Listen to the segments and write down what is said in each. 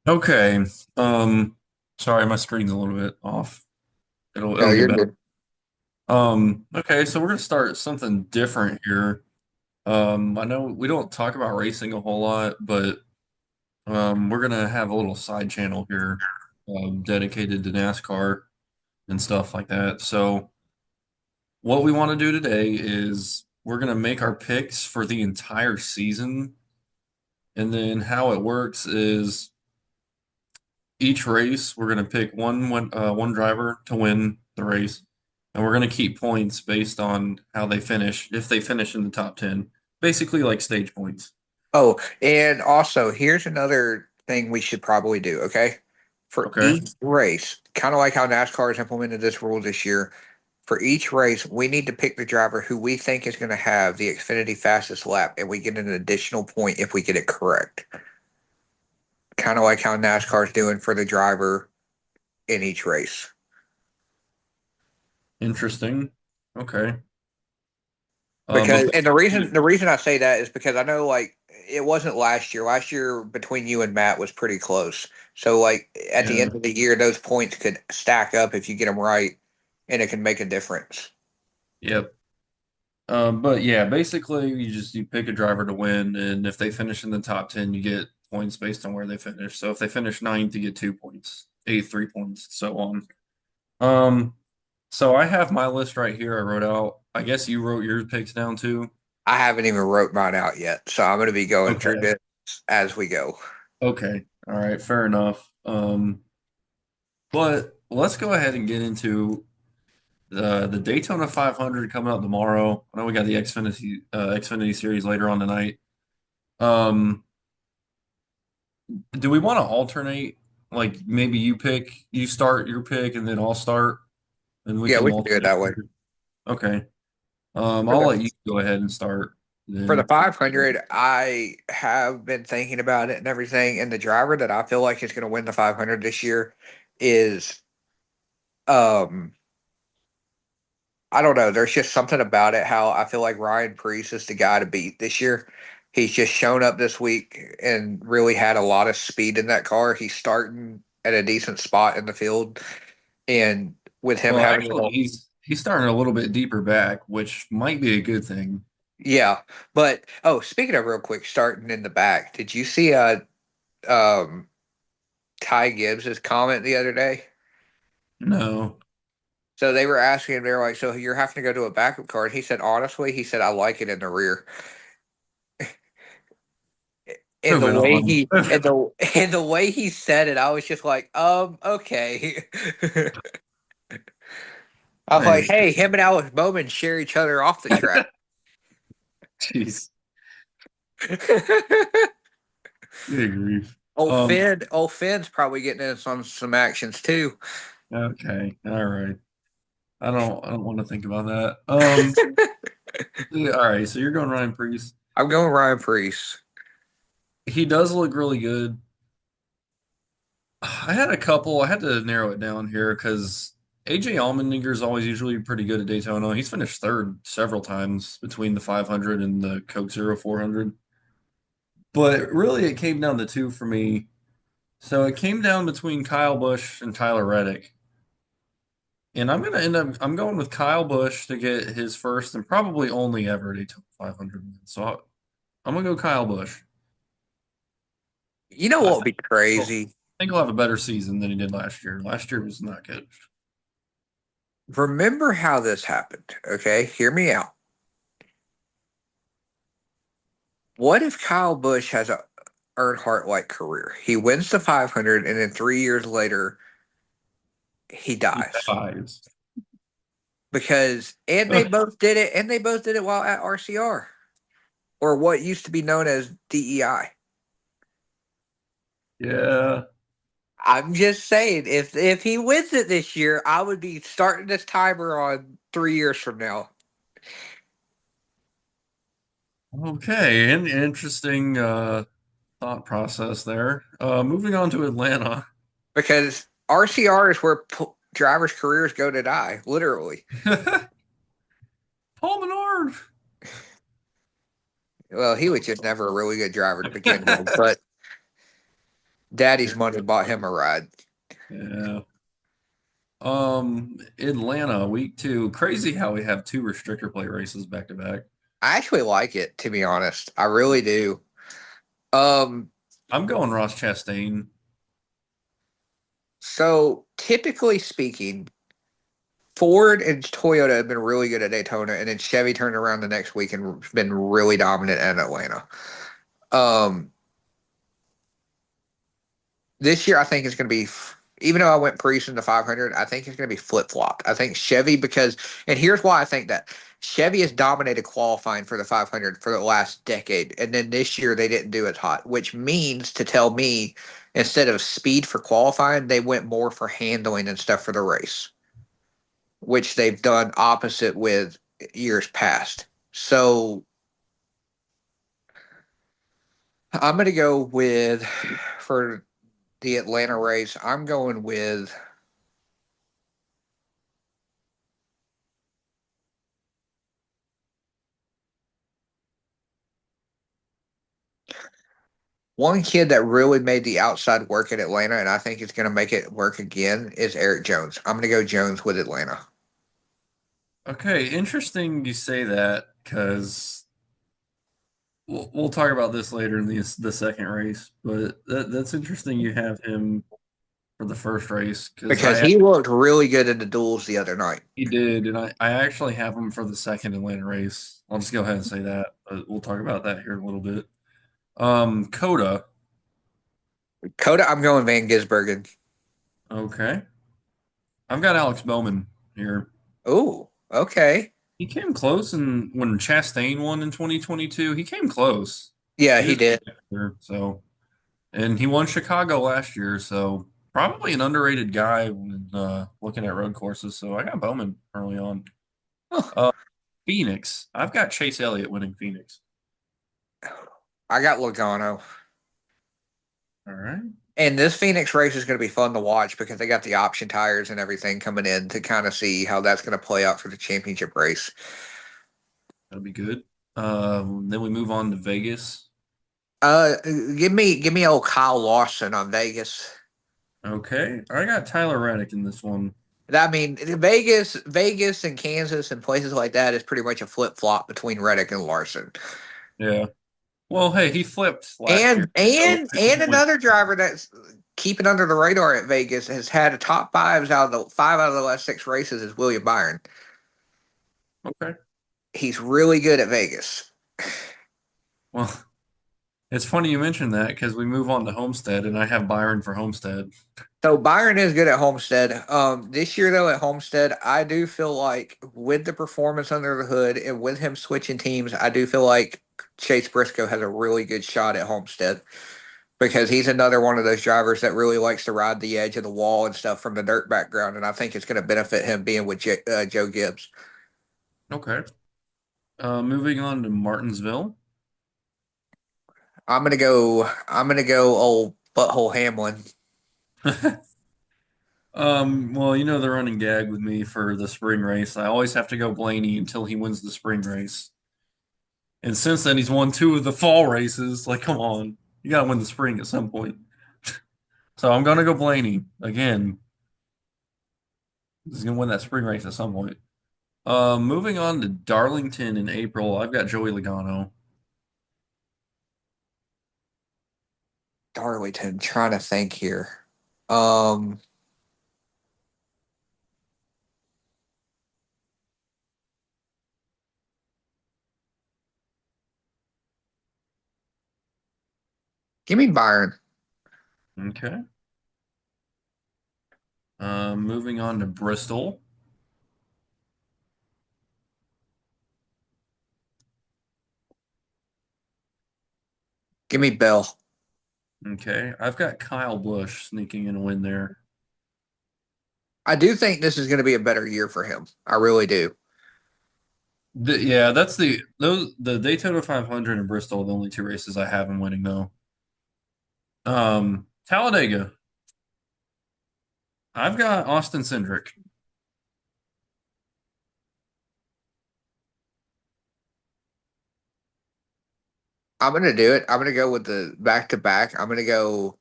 Okay. Um, Sorry, my screen's a little bit off. No, It'll get you're better. good. Okay, so we're gonna start something different here. I know we don't talk about racing a whole lot, but we're gonna have a little side channel here, dedicated to NASCAR and stuff like that. So what we want to do today is we're gonna make our picks for the entire season, and then how it works is each race, we're going to pick one driver to win the race, and we're going to keep points based on how they finish. If they finish in the top 10, basically like stage points. Oh, and also, here's another thing we should probably do, okay? For Okay. each race, kind of like how NASCAR has implemented this rule this year, for each race, we need to pick the driver who we think is going to have the Xfinity fastest lap, and we get an additional point if we get it correct. Kind of like how NASCAR is doing for the driver in each race. Interesting. Okay. But Because and the reason I say that is because I know like it wasn't last year. Last year between you and Matt was pretty close. So like at the yeah, end of the year, those points could stack up if you get them right, and it can make a difference. yep. But yeah, basically you pick a driver to win, and if they finish in the top 10, you get points based on where they finish. So if they finish ninth, you get 2 points, eighth, 3 points, so on. Um, so I have my list right here. I wrote out. I guess you wrote your picks down too. I haven't even wrote mine out yet, so I'm going to be going through Okay. this as we go. Okay. All right. Fair enough. But let's go ahead and get into the Daytona 500 coming up tomorrow. I know we got the Xfinity Series later on tonight. Um, do we want to alternate? Like maybe you start your pick, and then I'll start, and we Yeah, can we can do it alternate. that way. Okay. For I'll the let you go ahead and start for the then. 500, I have been thinking about it and everything, and the driver that I feel like is going to win the 500 this year is um I don't know. There's just something about it how I feel like Ryan Preece is the guy to beat this year. He's just shown up this week and really had a lot of speed in that car. He's starting at a decent spot in the field, and with him Well, having actually, he's starting a little bit deeper back, which might be a good thing. yeah. But oh, speaking of real quick, starting in the back, did you see um Ty Gibbs's comment the other day? No. So they were asking him, they're like, so you're having to go to a backup car, and he said, honestly, he said, I like it in the rear. And the Moving way on. he and the way he said it, I was just like, okay. I was like, Hey, hey, him and Alex Bowman share each other off the track. jeez. Good grief. Old Finn's probably getting in some actions too. Okay. All right. I don't want to think about that. Yeah, all right. So you're going Ryan Priest. I'm going Ryan Preece. He does look really good. I had a couple. I had to narrow it down here because AJ Allmendinger is always usually pretty good at Daytona. He's finished third several times between the 500 and the Coke Zero 400. But really, it came down to two for me. So it came down between Kyle Busch and Tyler Reddick. And I'm going with Kyle Busch to get his first and probably only ever Daytona 500 win. So I'm gonna go Kyle Busch. You know I what would think be crazy? he'll have a better season than he did last year. Last year was not good. Remember how this happened, okay? Hear me out. What if Kyle Busch has a Earnhardt like career? He wins the 500, and then 3 years later, he He dies. dies. Because and they both did it while at RCR, or what used to be known as DEI. Yeah. I'm just saying, if he wins it this year, I would be starting this timer on 3 years from now. Okay. And interesting thought process there. Moving on to Atlanta. Because RCR is where drivers' careers go to die, literally. Paul Menard. Well, he was just never a really good driver to begin with, but Daddy's money bought him a ride. Yeah. Atlanta, week 2. Crazy how we have 2 restrictor plate races back to back. I actually like it, to be honest. I really do. Um, I'm going Ross Chastain. so typically speaking, Ford and Toyota have been really good at Daytona, and then Chevy turned around the next week and been really dominant at Atlanta. Um, this year, I think it's going to be, even though I went Prius in the 500, I think it's going to be flip flopped. I think Chevy, because, and here's why I think that Chevy has dominated qualifying for the 500 for the last decade. And then this year, they didn't do it hot, which means to tell me instead of speed for qualifying, they went more for handling and stuff for the race, which they've done opposite with years past. So I'm going to go with, for the Atlanta race, I'm going with one kid that really made the outside work in Atlanta, and I think is going to make it work again, is Eric Jones. I'm going to go Jones with Atlanta. Okay, interesting you say that because we'll talk about this later in the second race, but that's interesting you have him for the first race because Because I he looked really good in the duels the other night. he did, and I actually have him for the second Atlanta race. I'll just go ahead and say that, but we'll talk about that here in a little bit. Coda. Coda, I'm going Van Gisbergen. Okay, I've got Alex Bowman here. Ooh, okay. He came close, and when Chastain won in 2022, he came close. Yeah, He he just did. so, and he won Chicago last year, so probably an underrated guy when looking at road courses. So I got Bowman early on. Huh. Uh, Phoenix. I've got Chase Elliott winning Phoenix. I got Logano. All right, And this Phoenix race is going to be fun to watch because they got the option tires and everything coming in to kind of see how that's going to play out for the championship race. that'll be good. Then we move on to Vegas. Give me old Kyle Lawson on Vegas. Okay, I got Tyler Reddick in this one. I mean, Vegas, and Kansas and places like that is pretty much a flip flop between Reddick and Larson. Yeah. Well, hey, he flipped last year, And so and maybe and he'll win. another driver that's keeping under the radar at Vegas has had a top fives out of the five out of the last six races is William Byron. Okay. He's really good at Vegas. Well, it's funny you mentioned that because we move on to Homestead, and I have Byron for Homestead. So Byron is good at Homestead. This year though at Homestead, I do feel like with the performance under the hood and with him switching teams, I do feel like Chase Briscoe has a really good shot at Homestead because he's another one of those drivers that really likes to ride the edge of the wall and stuff from the dirt background, and I think it's going to benefit him being with Joe Gibbs. Okay. Moving on to Martinsville. I'm gonna go. I'm gonna go old butthole Hamlin. Well, you know the running gag with me for the spring race. I always have to go Blaney until he wins the spring race. And since then, he's won 2 of the fall races. Like, come on, you got to win the spring at some point. So I'm gonna go Blaney again. He's gonna win that spring race at some point. Moving on to Darlington in April, I've got Joey Logano. Darlington. Trying to think here. Um, Give me Byron. Okay. Moving on to Bristol. Give me Bill. Okay, I've got Kyle Busch sneaking in a win there. I do think this is going to be a better year for him. I really do. Yeah, that's the Daytona 500 and Bristol are the only 2 races I have him winning though. Talladega. I've got Austin Cindric. I'm going to do it. I'm going to go with the back to back. I'm going to go.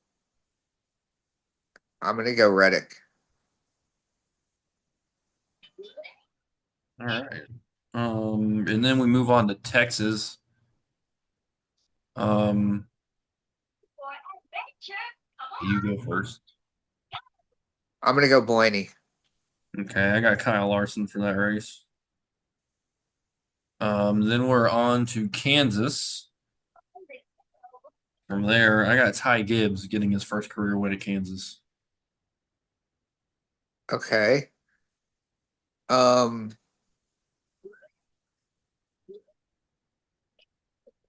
I'm gonna go Reddick. All right. And then we move on to Texas. Um, you go first. I'm gonna go Blaney. Okay, I got Kyle Larson for that race. Then we're on to Kansas. From there, I got Ty Gibbs getting his first career win at Kansas. Okay. Um,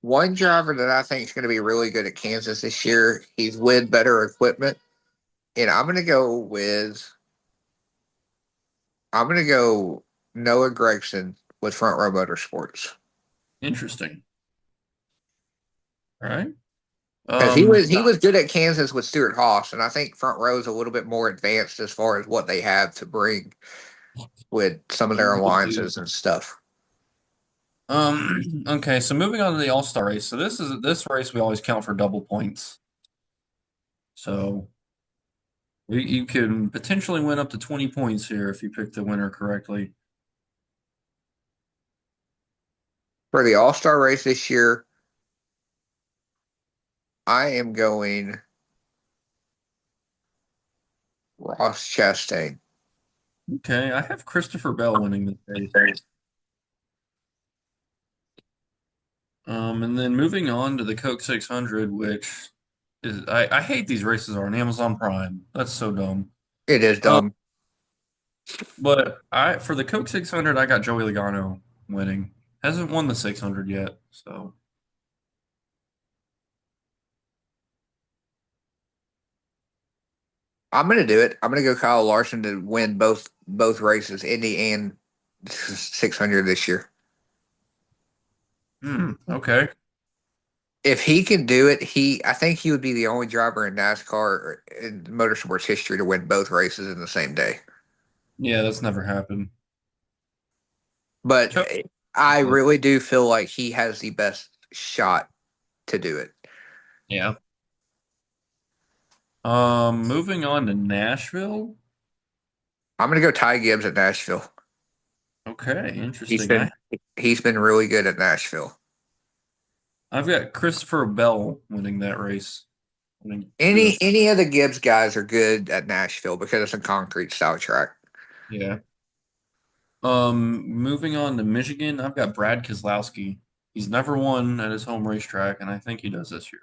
One driver that I think is going to be really good at Kansas this year. He's with better equipment, and I'm gonna go Noah Gregson with Front Row Motorsports Interesting. All right. because he Um, was he was good at Kansas with Stuart Haas, and I think Front Row is a little bit more advanced as far as what they have to bring with some of their alliances and stuff. okay, so moving on to the All-Star race. So this race we always count for double points. So you can potentially win up to 20 points here if you pick the winner correctly. For the All Star race this year, I am going Ross Chastain. Okay, I have Christopher Bell winning this race. And then moving on to the Coke 600, which is I hate these races are on Amazon Prime. That's so dumb. It is Um, dumb. but I for the Coke 600, I got Joey Logano winning. Hasn't won the 600 yet, so I'm gonna do it. I'm gonna go Kyle Larson to win both races, Indy and 600 this year. okay. If he can do it, I think he would be the only driver in NASCAR or in motorsports history to win both races in the same day. Yeah, that's never happened. But Cho- I really do feel like he has the best shot to do it. Yeah. Moving on to Nashville. I'm gonna go Ty Gibbs at Nashville. Okay, He's interesting. been he's been really good at Nashville. I've got Christopher Bell winning that race. Winning through Any the any of the Gibbs guys are good at Nashville because it's a concrete style track. yeah. Moving on to Michigan, I've got Brad Keselowski. He's never won at his home racetrack, and I think he does this year.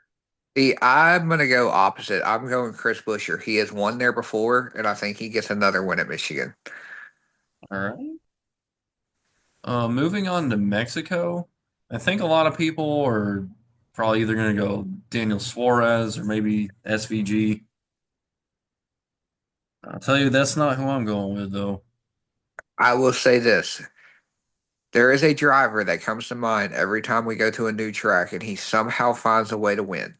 See, I'm gonna go opposite. I'm going Chris Buescher. He has won there before, and I think he gets another win at Michigan. All right. Moving on to Mexico, I think a lot of people are probably either going to go Daniel Suarez or maybe SVG. I'll tell you, that's not who I'm going with, though. I will say this. There is a driver that comes to mind every time we go to a new track, and he somehow finds a way to win.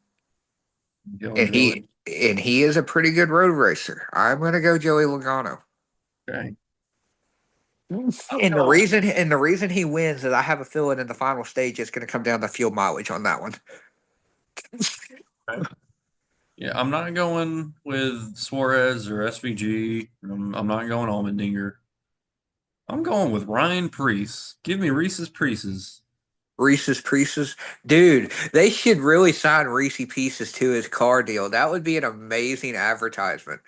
Going And Joey. he is a pretty good road racer. I'm gonna go Joey Logano. Okay. And the reason he wins is I have a feeling in the final stage it's gonna come down to fuel mileage on that one. Okay. Yeah, I'm not going with Suarez or SVG. I'm not going Allmendinger. I'm going with Ryan Preece. Give me Reese's Pieces. Reese's Pieces. Dude, they should really sign Reese Pieces to his car deal. That would be an amazing advertisement.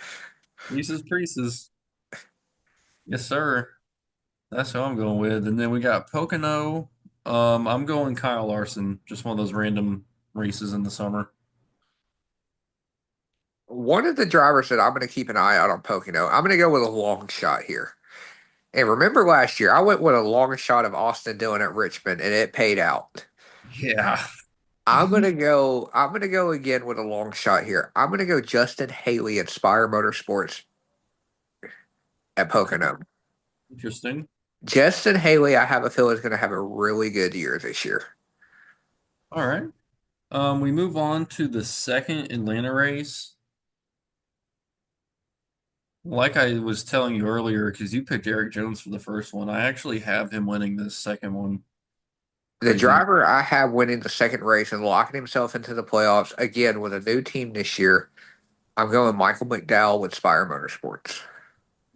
Reese's Pieces. Yes, sir. That's who I'm going with. And then we got Pocono. I'm going Kyle Larson. Just one of those random races in the summer. One of the drivers that I'm going to keep an eye out on Pocono, I'm going to go with a long shot here. And remember last year, I went with a long shot of Austin Dillon at Richmond, and it paid out. Yeah. I'm gonna go again with a long shot here. I'm gonna go Justin Haley at Spire Motorsports at Pocono. Interesting. Justin Haley, I have a feeling is gonna have a really good year this year. All right. We move on to the second Atlanta race. Like I was telling you earlier, because you picked Eric Jones for the first one, I actually have him winning this second one. The Crazy. driver I have winning the second race and locking himself into the playoffs again with a new team this year, I'm going Michael McDowell with Spire Motorsports.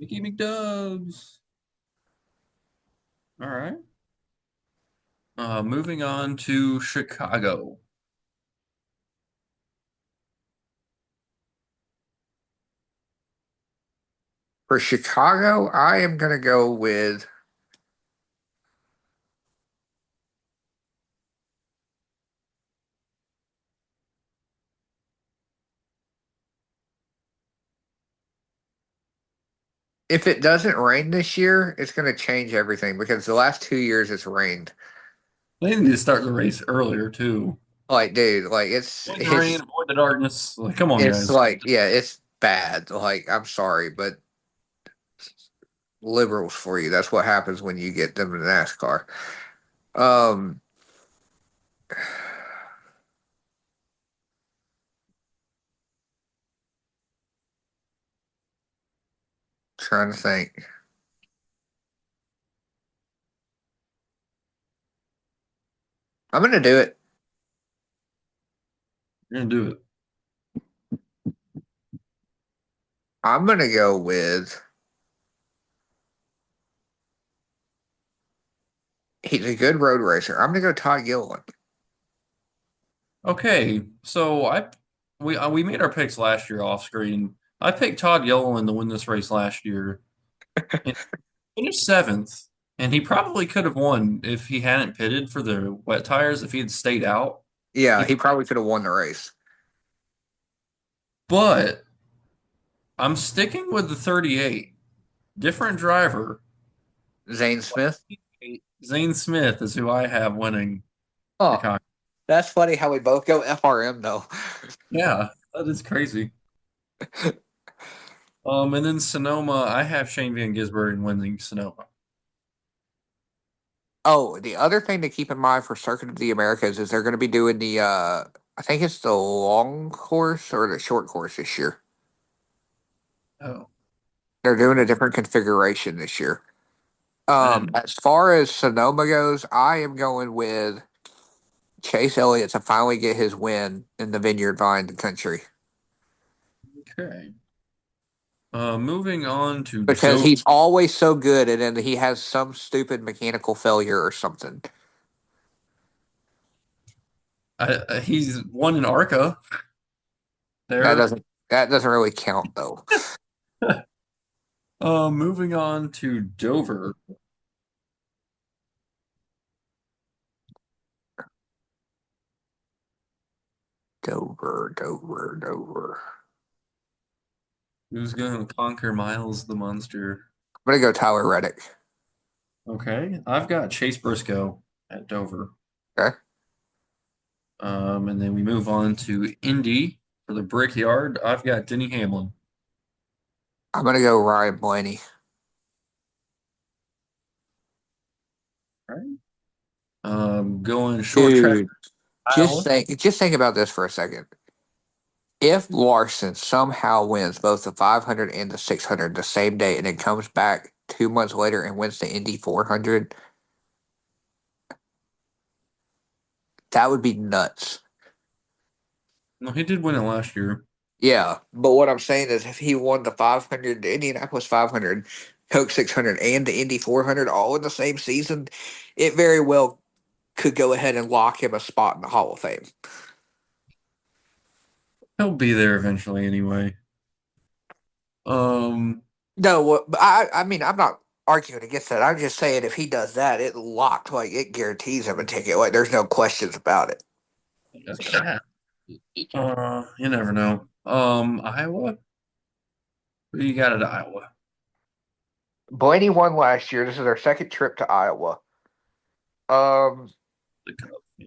Mickey McDubs. All right. Moving on to Chicago. For Chicago, I am going to go with, if it doesn't rain this year, it's going to change everything because the last 2 years it's rained. They need to start the race earlier too. Like, dude, like it's Avoid the rain, it's avoid the darkness. Like, come on, it's guys. like yeah, it's bad. Like, I'm sorry, but liberals for you. That's what happens when you get them in NASCAR. Um, trying to think. I'm gonna do it. You're gonna do it. I'm gonna go with. He's a good road racer. I'm gonna go Todd Gilliland. Okay, so we made our picks last year off screen. I picked Todd Gilliland to win this race last year and finished seventh. And he probably could have won if he hadn't pitted for the wet tires. If he had stayed out, Yeah, he. he probably could have won the race. But I'm sticking with the 38. Different driver. Zane Smith. Zane Smith is who I have winning Oh, Chicago. that's funny how we both go FRM though. Yeah, that is crazy. And then Sonoma, I have Shane Van Gisbergen winning Sonoma. Oh, the other thing to keep in mind for Circuit of the Americas is they're going to be doing the I think it's the long course or the short course this year. Oh, They're doing a different configuration this year. I didn't. As far as Sonoma goes, I am going with Chase Elliott to finally get his win in the Vineyard Vine Country Okay. Moving on to because Dover. he's always so good, and then he has some stupid mechanical failure or something. He's won an ARCA That there. doesn't that doesn't really count though. Moving on to Dover. Dover, Dover, Dover. Who's going to conquer Miles the Monster? I'm gonna go Tyler Reddick. Okay, I've got Chase Briscoe at Dover. Okay, And then we move on to Indy for the Brickyard. I've got Denny Hamlin. I'm gonna go Ryan Blaney. All right. Going short track Dude, Iowa. just think about this for a second. If Larson somehow wins both the 500 and the 600 the same day, and then comes back 2 months later and wins the Indy 400, that would be nuts. No, he did win it last year. Yeah, but what I'm saying is, if he won the 500, the Indianapolis 500, Coke 600, and the Indy 400 all in the same season, it very well could go ahead and lock him a spot in the Hall of Fame. He'll be there eventually anyway. Um, No, I mean, I'm not arguing against that. I'm just saying if he does that, it locked, like it guarantees him a ticket. Like there's no questions about it. that's gonna happen. You never know. Iowa. Who you got at Iowa? Blaney won last year. This is our second trip to Iowa. Um, The Cubs. Yeah.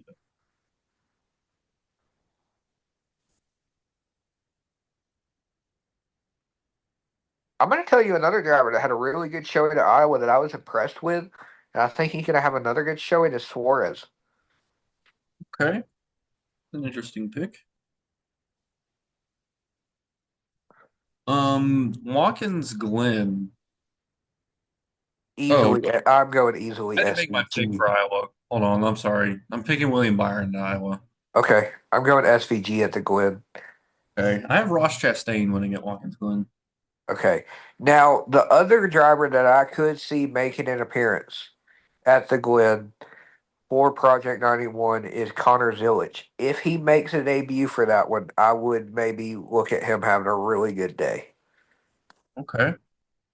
I'm going to tell you another driver that had a really good showing at Iowa that I was impressed with, and I think he's going to have another good showing is Suarez. Okay, an interesting pick. Watkins Glen. Oh, Easily, I'm going easily I didn't make my pick SVG. for Iowa. Hold on, I'm sorry. I'm picking William Byron in Iowa. Okay, I'm going SVG at the Glen. Okay. I have Ross Chastain winning at Watkins Glen. Okay. Now, the other driver that I could see making an appearance at the Glen for Project 91 is Connor Zilich. If he makes a debut for that one, I would maybe look at him having a really good day. Okay.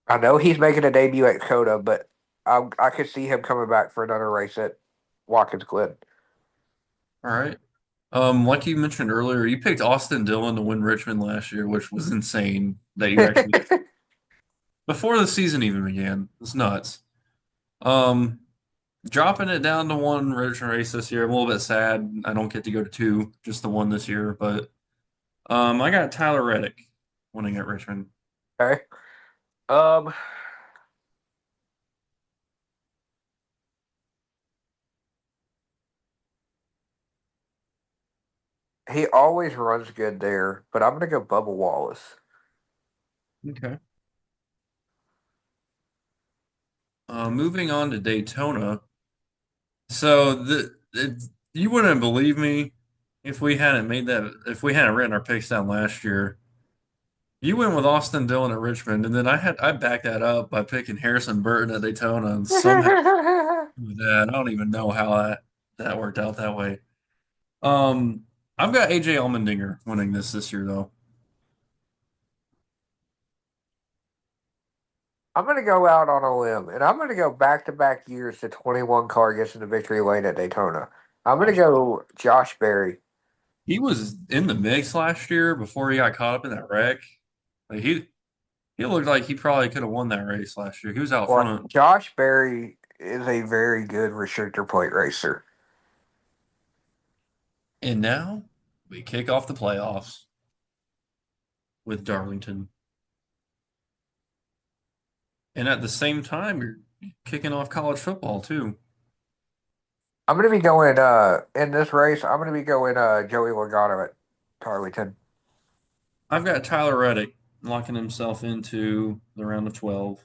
I know he's making a debut at Coda, but I could see him coming back for another race at Watkins Glen. All right. Like you mentioned earlier, you picked Austin Dillon to win Richmond last year, which was insane that you actually before the season even began. It's nuts. Um, Dropping it down to one Richmond race this year. I'm a little bit sad. I don't get to go to two, just the one this year. But I got Tyler Reddick winning at Richmond. Okay. Um, he always runs good there, but I'm gonna go Bubba Wallace. Okay. Moving on to Daytona. So you wouldn't believe me if we hadn't written our picks down last year. You went with Austin Dillon at Richmond, and then I backed that up by picking Harrison Burton at Daytona, and somehow with that, I don't even know how that worked out that way. Um, I've got AJ Allmendinger winning this year though. I'm gonna go out on a limb, and I'm gonna go back to back years. The 21 car gets in the victory lane at Daytona. I'm gonna Gosh, go Josh Berry. he was in the mix last year before he got caught up in that wreck. Like he looked like he probably could have won that race last year. He was out Well, front, Josh Berry is a very good restrictor plate racer. and now we kick off the playoffs with Darlington, and at the same time you're kicking off college football too. I'm gonna be going in this race. I'm gonna be going Joey Logano at Tarleton. I've got Tyler Reddick locking himself into the round of 12.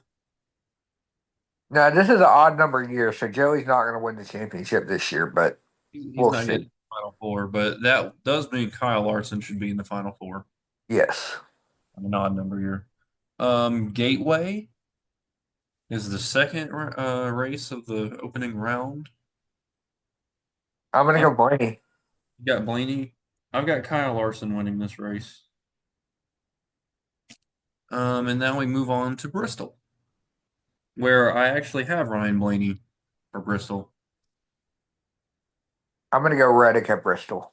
Now this is an odd number year, so Joey's not gonna win the championship this year, but He's we'll not getting see. to the final four, but that does mean Kyle Larson should be in the final four. Yes, An odd number here. Gateway is the second race of the opening round. I'm gonna I've go Blaney. got Blaney. I've got Kyle Larson winning this race. And now we move on to Bristol, where I actually have Ryan Blaney for Bristol. I'm gonna go Reddick at Bristol.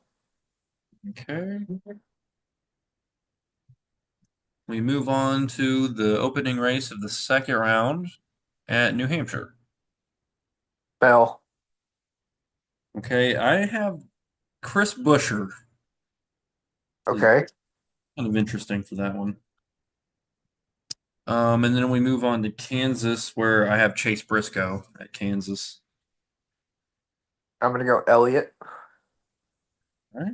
Okay. We move on to the opening race of the second round at New Hampshire. Bell. Okay, I have Chris Buescher. This is Okay. kind of interesting for that one. And then we move on to Kansas, where I have Chase Briscoe at Kansas. I'm gonna go Elliott. All right.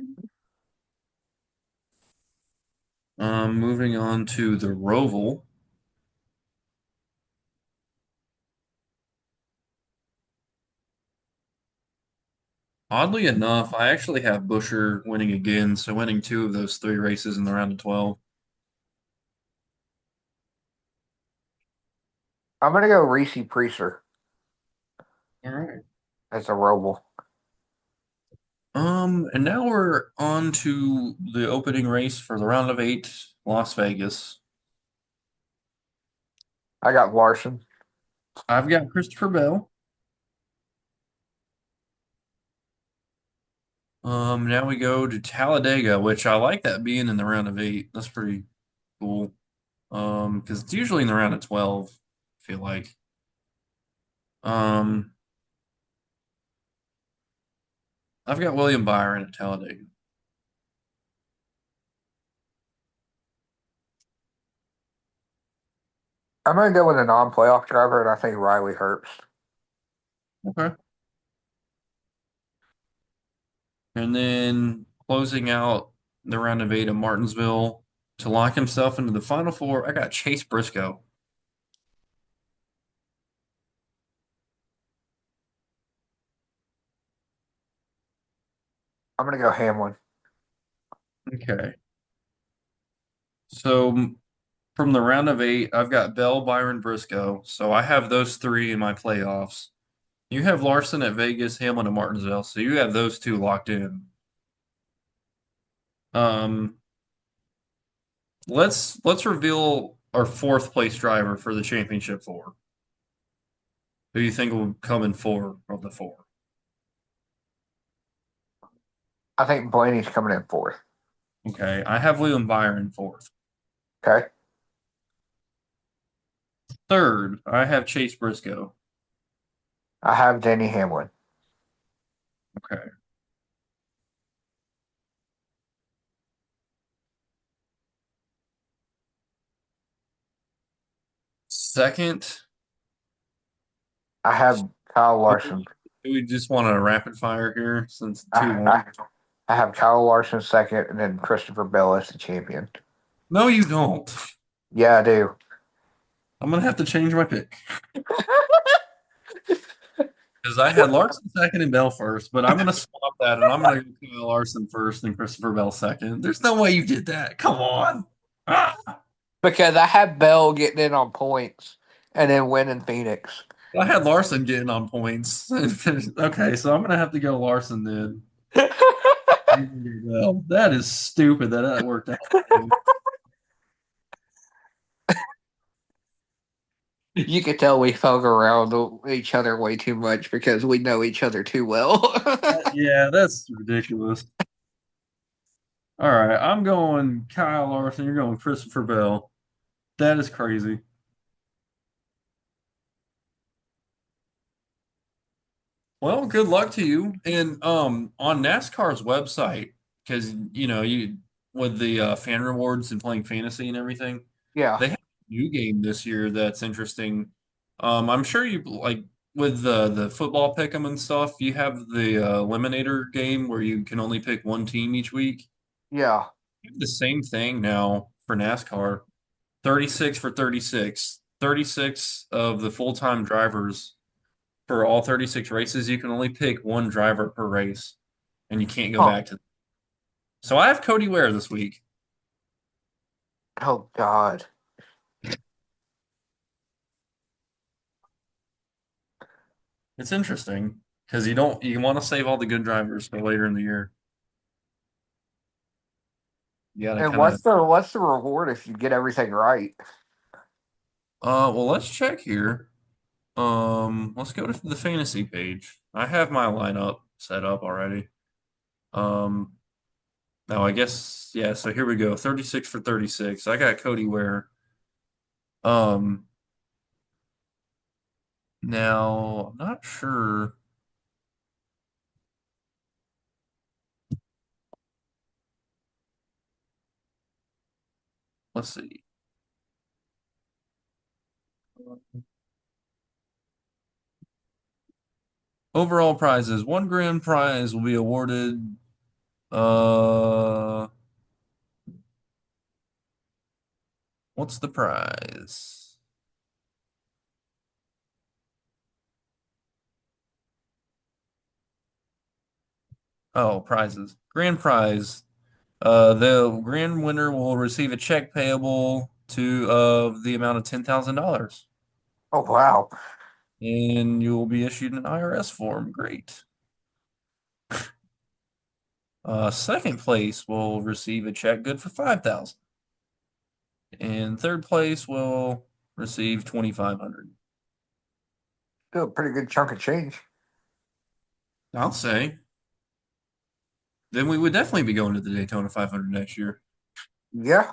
Moving on to the Roval. Oddly enough, I actually have Busher winning again, so winning two of those three races in the round of 12. I'm gonna go Reese Preacer All right. as a Roval. And now we're on to the opening race for the round of eight, Las Vegas. I got Larson. I've got Christopher Bell. Now we go to Talladega, which I like that being in the round of eight. That's pretty cool. Because it's usually in the round of 12, I feel like. Um, I've got William Byron at Talladega. I'm gonna go with a non-playoff driver, and I think Riley Herbst. Okay. And then closing out the round of eight of Martinsville to lock himself into the final four, I got Chase Briscoe. I'm gonna go Hamlin. Okay. So from the round of eight, I've got Bell, Byron, Briscoe. So I have those three in my playoffs. You have Larson at Vegas, Hamlin at Martinsville. So you have those two locked in. Um, let's reveal our fourth place driver for the championship four. Who do you think will come in four of the four? I think Blaney's coming in fourth. Okay, I have William Byron fourth. Okay. Third, I have Chase Briscoe. I have Denny Hamlin. Okay. Second, I have Kyle do Larson. we just want a rapid fire here since I, 2-1? I, I have Kyle Larson second, and then Christopher Bell as the champion. No, you don't. Yeah, I do. I'm gonna have to change my pick because I had Larson second and Bell first, but I'm gonna swap that and I'm gonna go Kyle Larson first and Christopher Bell second. There's no way you did that. Come on. Ah, Because I have Bell getting in on points and then winning Phoenix. I had Larson getting on points. Okay, so I'm gonna have to go Larson then. Well, that is stupid that that worked out. You could tell we hung around each other way too much because we know each other too well. Yeah, that's ridiculous. All right, I'm going Kyle Larson. You're going Christopher Bell. That is crazy. Well, good luck to you. And on NASCAR's website, because you with the fan rewards and playing fantasy and everything, Yeah, they have a new game this year that's interesting. I'm sure you like with the football pick 'em and stuff. You have the eliminator game where you can only pick one team each week. yeah. You have the same thing now for NASCAR. 36 for 36. 36 of the full-time drivers for all 36 races, you can only pick one driver per race, and you can't go Huh. back to. So I have Cody Ware this week. Oh God. It's interesting because you want to save all the good drivers for later in the year. You got to And kind of. what's the reward if you get everything right? Well, let's check here. Let's go to the fantasy page. I have my lineup set up already. Um, Now I guess yeah. So here we go. 36 for 36. I got Cody Ware. Um, Now I'm not sure. Let's see. Overall prizes. One grand prize will be awarded. Uh, what's the prize? Oh, prizes. Grand prize. The grand winner will receive a check payable to of the amount of $10,000, Oh wow. and you will be issued an IRS form. Great. Second place will receive a check good for 5,000, and third place will receive 2,500. Still a pretty good chunk of change. I'll say. Then we would definitely be going to the Daytona 500 next year. Yeah.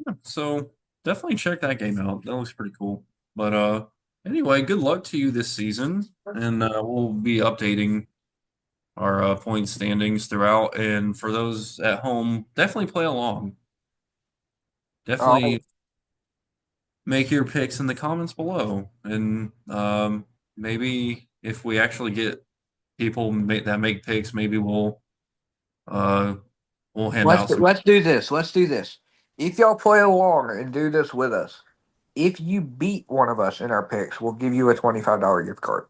Yeah, so definitely check that game out. That looks pretty cool. But anyway, good luck to you this season, and we'll be updating our point standings throughout. And for those at home, definitely play along. All right. Definitely make your picks in the comments below, and maybe if we actually get that make picks, maybe uh, we'll hand Let's out some. let's do this. Let's do this. If y'all play along and do this with us, if you beat one of us in our picks, we'll give you a $25 gift card.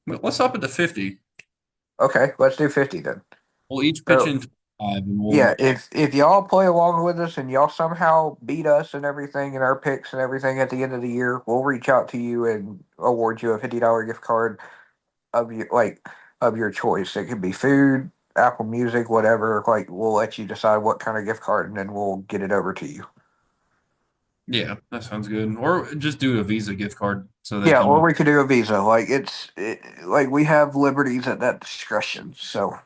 Let's up it to 50. Okay, let's do 50 then. We'll each pitch So in and we'll Yeah, if y'all play along with us and y'all somehow beat us and everything in our picks and everything at the end of the year, we'll reach out to you and award you a $50 gift card of your of your choice. It could be food, Apple Music, whatever. Like we'll let you decide what kind of gift card and then we'll get it over to you. yeah, that sounds good. Or just do a Visa gift card so they Yeah, or can. we could do a Visa. Like we have liberties at that discretion. So,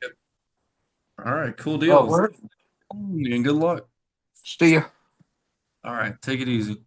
Yep. All right, cool well, deals. we're And good luck. see you. All right, take it easy.